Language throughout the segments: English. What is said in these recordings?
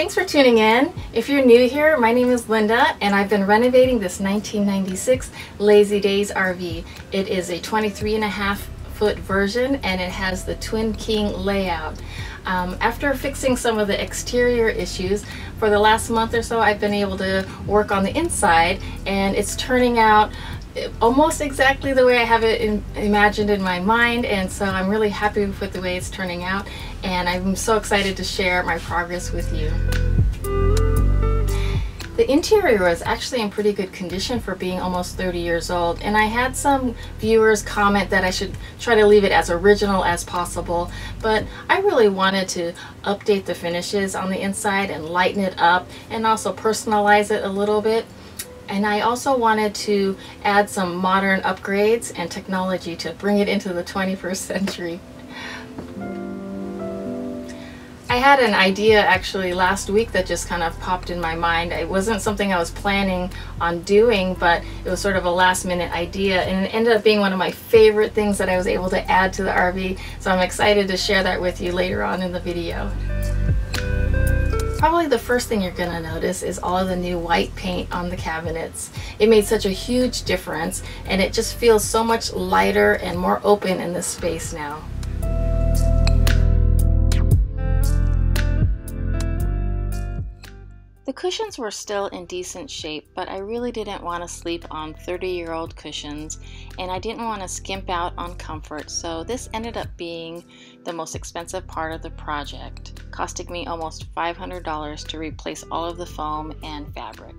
Thanks for tuning in. If you're new here, my name is Linda and I've been renovating this 1996 Lazy Daze RV. It is a 23.5-foot version and it has the Twin King layout. After fixing some of the exterior issues, for the last month or so I've been able to work on the inside, and it's turning out almost exactly the way I have it imagined in my mind, and so I'm really happy with the way it's turning out, and I'm so excited to share my progress with you. The interior is actually in pretty good condition for being almost 30 years old, and I had some viewers comment that I should try to leave it as original as possible, but I really wanted to update the finishes on the inside and lighten it up and also personalize it a little bit. And I also wanted to add some modern upgrades and technology to bring it into the 21st century. I had an idea actually last week that just kind of popped in my mind. It wasn't something I was planning on doing, but it was sort of a last minute idea, and it ended up being one of my favorite things that I was able to add to the RV, so I'm excited to share that with you later on in the video. Probably the first thing you're going to notice is all of the new white paint on the cabinets. It made such a huge difference, and it just feels so much lighter and more open in this space now. The cushions were still in decent shape, but I really didn't want to sleep on 30-year-old cushions, and I didn't want to skimp out on comfort, so this ended up being the most expensive part of the project, costing me almost $500 to replace all of the foam and fabric.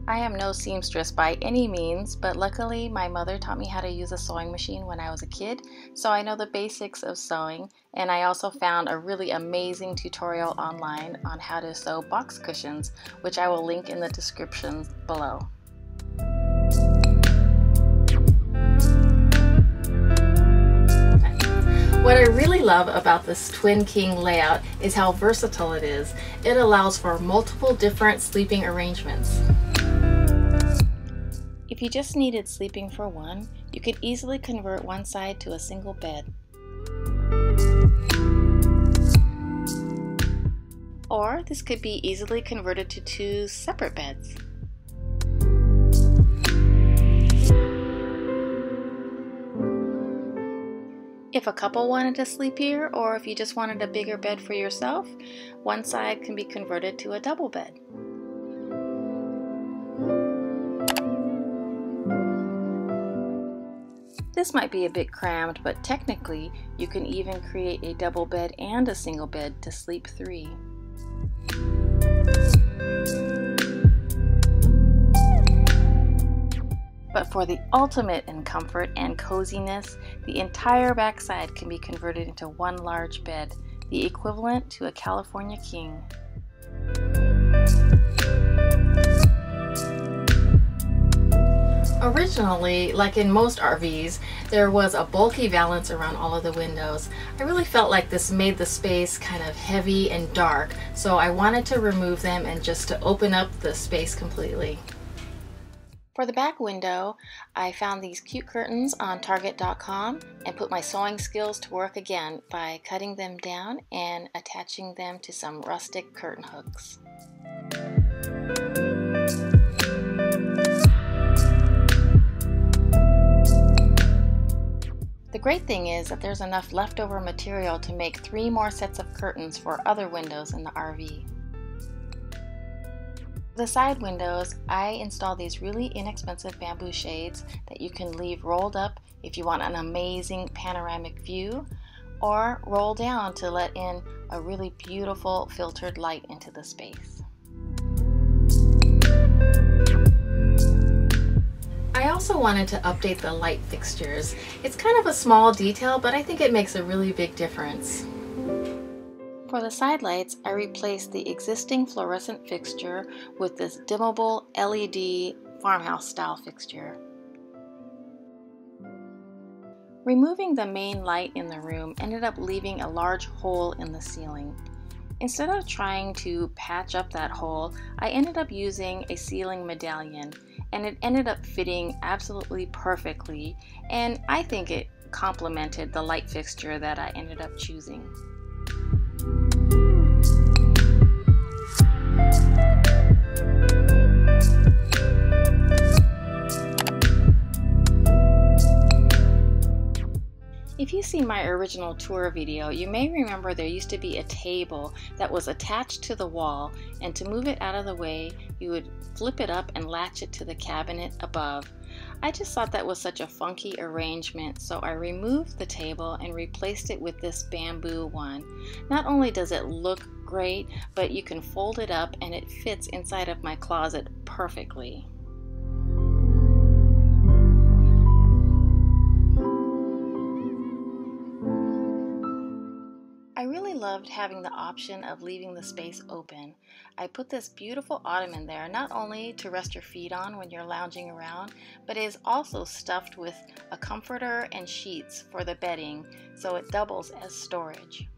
I am no seamstress by any means, but luckily my mother taught me how to use a sewing machine when I was a kid, so I know the basics of sewing, and I also found a really amazing tutorial online on how to sew box cushions, which I will link in the description below. What I really love about this Twin King layout is how versatile it is. It allows for multiple different sleeping arrangements. If you just needed sleeping for one, you could easily convert one side to a single bed. Or this could be easily converted to two separate beds. If a couple wanted to sleep here, or if you just wanted a bigger bed for yourself, one side can be converted to a double bed. This might be a bit crammed, but technically you can even create a double bed and a single bed to sleep three. But for the ultimate in comfort and coziness, the entire backside can be converted into one large bed, the equivalent to a California king. Originally, like in most RVs, there was a bulky valance around all of the windows. I really felt like this made the space kind of heavy and dark, so I wanted to remove them and just to open up the space completely. For the back window, I found these cute curtains on Target.com and put my sewing skills to work again by cutting them down and attaching them to some rustic curtain hooks. The great thing is that there's enough leftover material to make 3 more sets of curtains for other windows in the RV. The side windows, I installed these really inexpensive bamboo shades that you can leave rolled up if you want an amazing panoramic view, or roll down to let in a really beautiful filtered light into the space. I also wanted to update the light fixtures. It's kind of a small detail, but I think it makes a really big difference. For the side lights, I replaced the existing fluorescent fixture with this dimmable LED farmhouse style fixture. Removing the main light in the room ended up leaving a large hole in the ceiling. Instead of trying to patch up that hole, I ended up using a ceiling medallion, and it ended up fitting absolutely perfectly, and I think it complemented the light fixture that I ended up choosing. If you've seen my original tour video, you may remember there used to be a table that was attached to the wall, and to move it out of the way, you would flip it up and latch it to the cabinet above. I just thought that was such a funky arrangement, so I removed the table and replaced it with this bamboo one. Not only does it look great, but you can fold it up and it fits inside of my closet perfectly. I really loved having the option of leaving the space open. I put this beautiful ottoman there not only to rest your feet on when you're lounging around, but it is also stuffed with a comforter and sheets for the bedding, so it doubles as storage.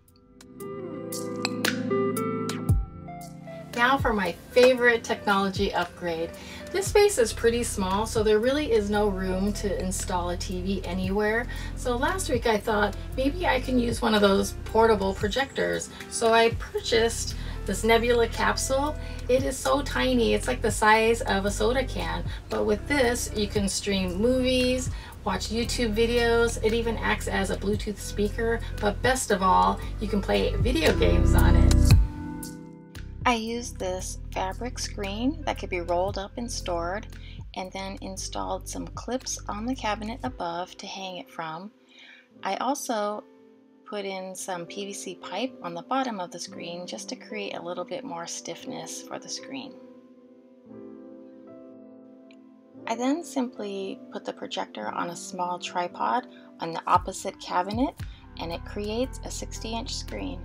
Now for my favorite technology upgrade. This space is pretty small, so there really is no room to install a TV anywhere. So last week I thought maybe I can use one of those portable projectors. So I purchased this Nebula capsule. It is so tiny, it's like the size of a soda can. But with this, you can stream movies, watch YouTube videos. It even acts as a Bluetooth speaker. But best of all, you can play video games on it. I used this fabric screen that could be rolled up and stored, and then installed some clips on the cabinet above to hang it from. I also put in some PVC pipe on the bottom of the screen just to create a little bit more stiffness for the screen. I then simply put the projector on a small tripod on the opposite cabinet, and it creates a 60-inch screen.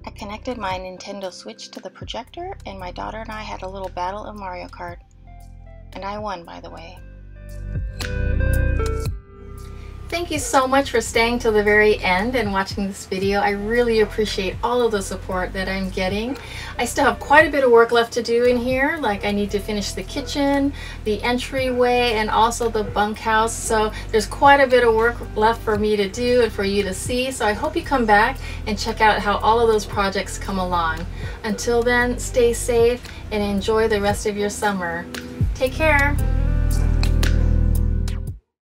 I connected my Nintendo Switch to the projector, and my daughter and I had a little battle of Mario Kart. And I won, by the way. Thank you so much for staying till the very end and watching this video. I really appreciate all of the support that I'm getting. I still have quite a bit of work left to do in here, like I need to finish the kitchen, the entryway, and also the bunkhouse. So there's quite a bit of work left for me to do and for you to see. So I hope you come back and check out how all of those projects come along. Until then, stay safe and enjoy the rest of your summer. Take care.